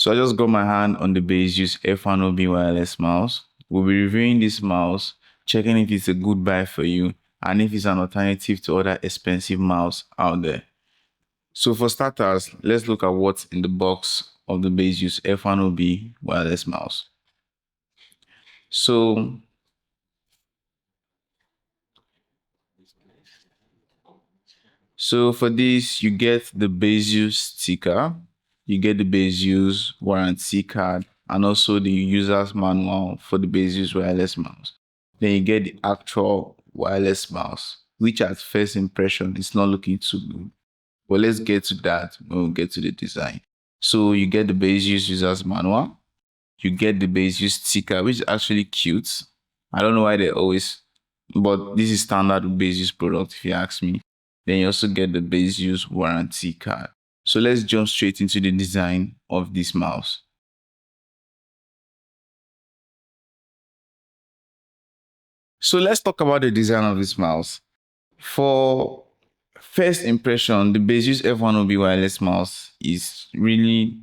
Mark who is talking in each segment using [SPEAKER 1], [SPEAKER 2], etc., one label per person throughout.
[SPEAKER 1] So I just got my hand on the Baseus F01B wireless mouse. We'll be reviewing this mouse, checking if it's a good buy for you and if it's an alternative to other expensive mouse out there. So for starters, let's look at what's in the box of the Baseus F01B wireless mouse. So for this, you get the Baseus sticker, you get the Baseus warranty card, and also the user's manual for the Baseus wireless mouse. Then you get the actual wireless mouse, which at first impression is not looking too good. But let's get to that when we get to the design. So you get the Baseus user's manual, you get the Baseus sticker, which is actually cute. I don't know why they always, but this is standard with Baseus product if you ask me. Then you also get the Baseus warranty card. So let's jump straight into the design of this mouse. So let's talk about the design of this mouse. For first impression, the Baseus F01B wireless mouse is really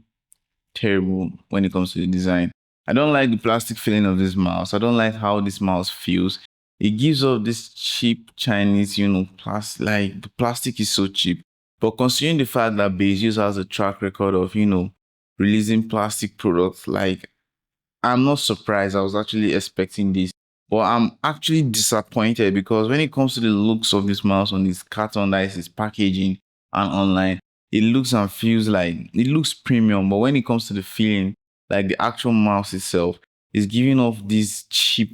[SPEAKER 1] terrible when it comes to the design. I don't like the plastic feeling of this mouse. I don't like how this mouse feels. It gives off this cheap Chinese, plastic. Like the plastic is so cheap. But considering the fact that Baseus has a track record of, releasing plastic products, like I'm not surprised. I was actually expecting this. But I'm actually disappointed because when it comes to the looks of this mouse on this carton that is its packaging and online, it looks and feels like it looks premium. But when it comes to the feeling, like the actual mouse itself is giving off this cheap,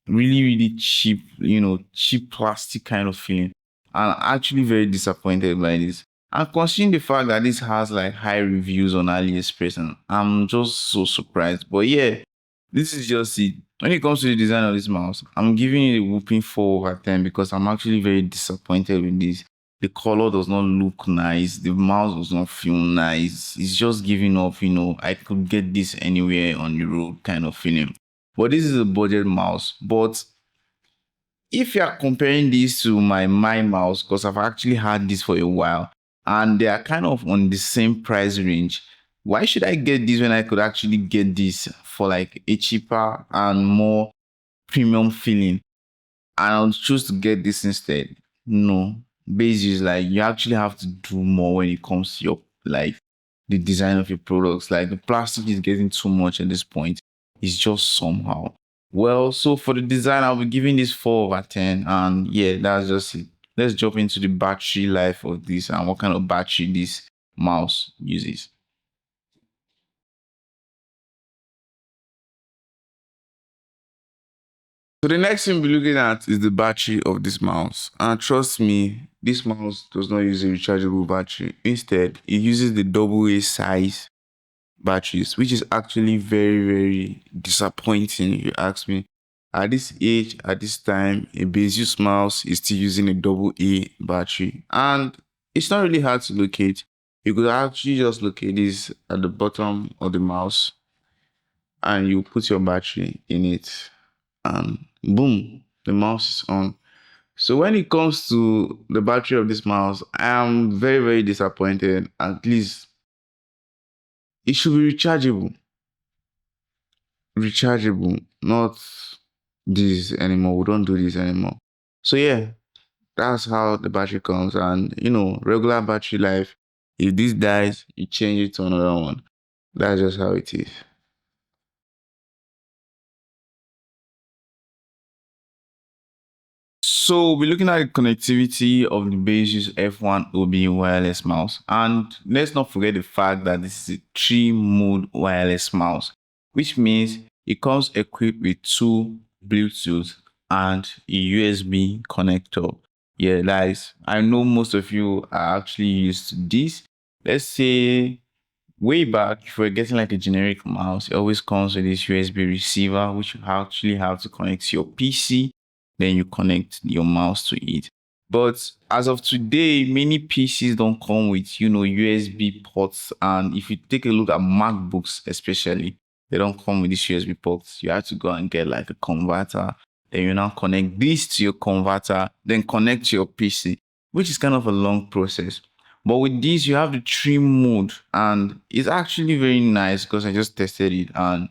[SPEAKER 1] really, really cheap, cheap plastic kind of feeling. And I'm actually very disappointed by this. And considering the fact that this has like high reviews on AliExpress, and I'm just so surprised. But yeah, this is just it. When it comes to the design of this mouse, I'm giving it a whooping 4/10 because I'm actually very disappointed with this. The color does not look nice. The mouse does not feel nice. It's just giving off, I could get this anywhere on the road kind of feeling. But this is a budget mouse. But if you are comparing this to my mouse, because I've actually had this for a while, and they are kind of on the same price range, why should I get this when I could actually get this for like a cheaper and more premium feeling? And I'll choose to get this instead. No, Baseus, like you actually have to do more when it comes to your like the design of your products. Like the plastic is getting too much at this point. It's just somehow. Well, so for the design, I'll be giving this 4/10, and yeah, that's just it. Let's jump into the battery life of this and what kind of battery this mouse uses. So the next thing we're looking at is the battery of this mouse. And trust me, this mouse does not use a rechargeable battery. Instead, it uses the AA size batteries, which is actually very, very disappointing if you ask me. At this age, at this time, a Baseus mouse is still using a AA battery. And it's not really hard to locate. You could actually just locate this at the bottom of the mouse and you put your battery in it and boom, the mouse is on. So when it comes to the battery of this mouse, I am very, very disappointed. At least it should be rechargeable, not this anymore. We don't do this anymore. So yeah, that's how the battery comes. And regular battery life, if this dies, you change it to another one. That's just how it is. So we're looking at the connectivity of the Baseus F01B wireless mouse. And let's not forget the fact that this is a 3-mode wireless mouse, which means it comes equipped with 2 Bluetooth and a USB connector. Yeah, guys, I know most of you are actually used to this. Let's say way back, if we're getting like a generic mouse, it always comes with this USB receiver, which you actually have to connect to your PC. Then you connect your mouse to it. But as of today, many PCs don't come with, USB ports. And if you take a look at MacBooks, especially, they don't come with these USB ports. You have to go and get like a converter. Then you now connect this to your converter, then connect to your PC, which is kind of a long process. But with this, you have the trim mode, and it's actually very nice because I just tested it and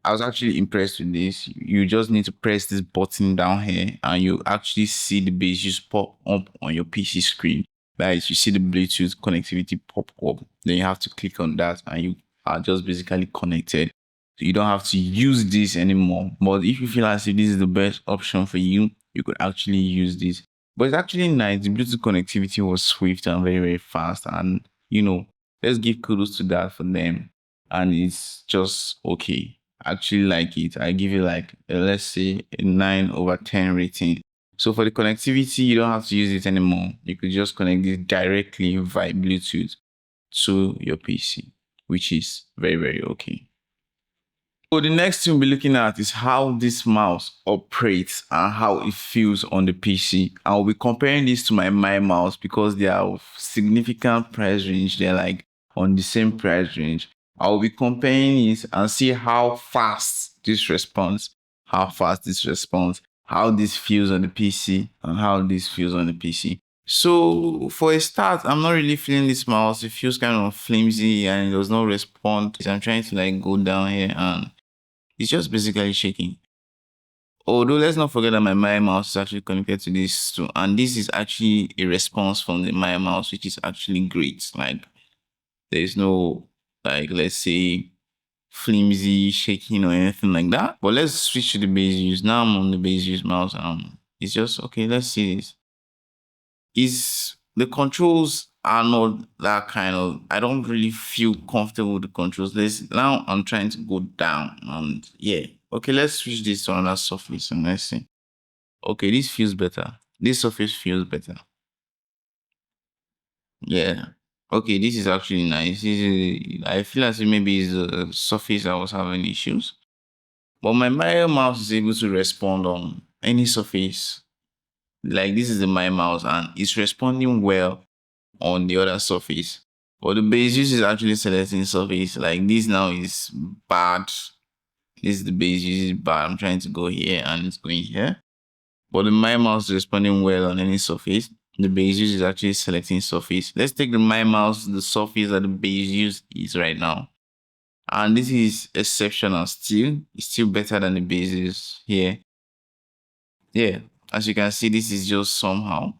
[SPEAKER 1] I was actually impressed with this. You just need to press this button down here and you actually see the Baseus pop up on your PC screen. That is, you see the Bluetooth connectivity pop up. Then you have to click on that and you are just basically connected. So you don't have to use this anymore. But if you feel as if this is the best option for you, you could actually use this. But it's actually nice. The Bluetooth connectivity was swift and very, very fast. And, let's give kudos to that for them. And it's just okay. I actually like it. I give it like, let's say, a 9/10 rating. So for the connectivity, you don't have to use it anymore. You could just connect it directly via Bluetooth to your PC, which is very, very okay. So the next thing we'll be looking at is how this mouse operates and how it feels on the PC. I'll be comparing this to my mouse because they are of significant price range. They're like on the same price range. I'll be comparing it and see how fast this responds, how this feels on the PC, and how this feels on the PC. So for a start, I'm not really feeling this mouse. It feels kind of flimsy and it does not respond. I'm trying to like go down here and it's just basically shaking. Although let's not forget that my mouse is actually connected to this too. And this is actually a response from the my mouse, which is actually great. Like there's no like let's say flimsy shaking or anything like that. But let's switch to the Baseus. Now I'm on the Baseus mouse. It's just okay, let's see this. Is the controls are not that kind of I don't really feel comfortable with the controls. Now I'm trying to go down and yeah. Okay, let's switch this to another surface and let's see. Okay, this feels better. This surface feels better. Yeah. Okay, this is actually nice. I feel as if maybe it's the surface I was having issues. But my Mario mouse is able to respond on any surface. Like this is the my mouse and it's responding well on the other surface. But the Baseus is actually selecting surface. Like this now is bad. This is the Baseus is bad. I'm trying to go here and it's going here. But the my mouse is responding well on any surface. The Baseus is actually selecting surface. Let's take the my mouse, the surface that the Baseus is right now. And this is exceptional still. It's still better than the Baseus here. Yeah, as you can see, this is just somehow.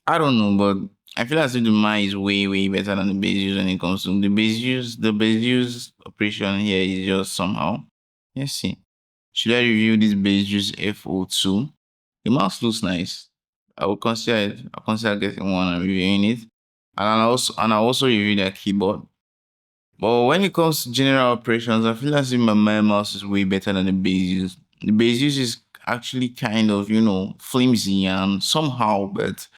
[SPEAKER 1] I don't know, but I feel as if the mine is way, way better than the Baseus when it comes to the Baseus operation here is just somehow. Let's see. Should I review this Baseus F02? The mouse looks nice. I will consider it. I'll consider getting one and reviewing it. And I'll also review that keyboard. But when it comes to general operations, I feel as if my mouse is way better than the Baseus. The Baseus is actually kind of, flimsy and somehow, but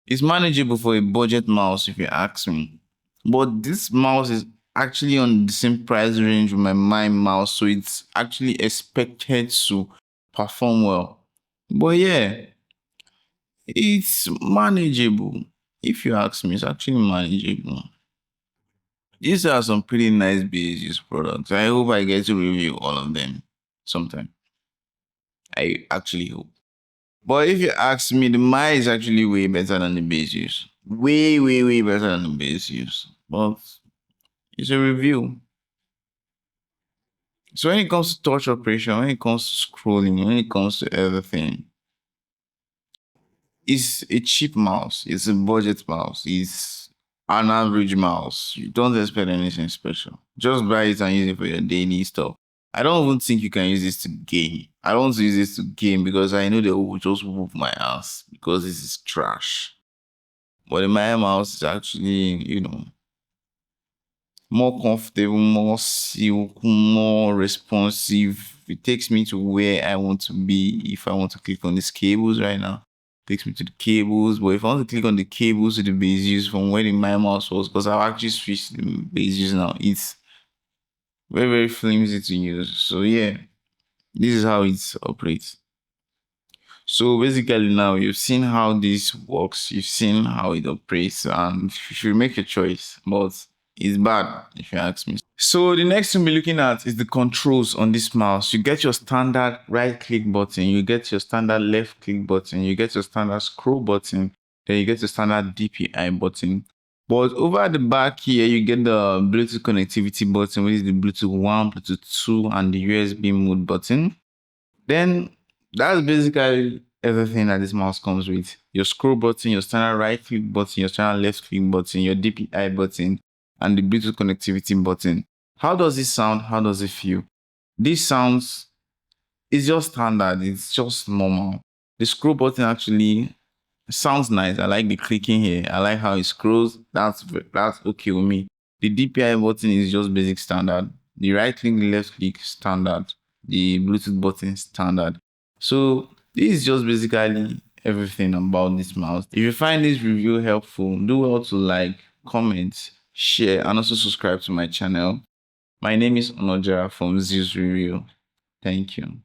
[SPEAKER 1] it's manageable for a budget mouse if you ask me. But this mouse is actually on the same price range with my mouse, so it's actually expected to perform well. But yeah, it's manageable. If you ask me, it's actually manageable. These are some pretty nice Baseus products. I hope I get to review all of them sometime. I actually hope. But if you ask me, the Mai is actually way better than the Baseus. Way, way, way better than the Baseus. But it's a review. So when it comes to touch operation, when it comes to scrolling, when it comes to everything, it's a cheap mouse. It's a budget mouse. It's an average mouse. You don't expect anything special. Just buy it and use it for your daily stuff. I don't even think you can use this to game. I don't want to use this to game because I know they will just whoop my ass because this is trash. But the my mouse is actually, more comfortable, more silk, more responsive. It takes me to where I want to be. If I want to click on these cables right now, it takes me to the cables. But if I want to click on the cables to the Baseus from where the my mouse was, because I've actually switched the Baseus now, it's very, very flimsy to use. So yeah, this is how it operates. So basically now you've seen how this works, you've seen how it operates, and you should make a choice, but it's bad if you ask me. So the next thing we're looking at is the controls on this mouse. You get your standard right click button, you get your standard left click button, you get your standard scroll button, Then you get the standard DPI button. But over at the back here, you get the Bluetooth connectivity button, which is the Bluetooth 1, Bluetooth 2, and the USB mode button. Then that's basically everything that this mouse comes with. Your scroll button, your standard right click button, your standard left click button, your DPI button, and the Bluetooth connectivity button. How does it sound? How does it feel? This sounds, it's just standard. It's just normal. The scroll button actually sounds nice. I like the clicking here. I like how it scrolls. That's okay with me. The DPI button is just basic standard. The right click, the left click standard. The Bluetooth button standard. So this is just basically everything about this mouse. If you find this review helpful, do well to like, comment, share, and also subscribe to my channel. My name is Onoja from Zeus Review. Thank you.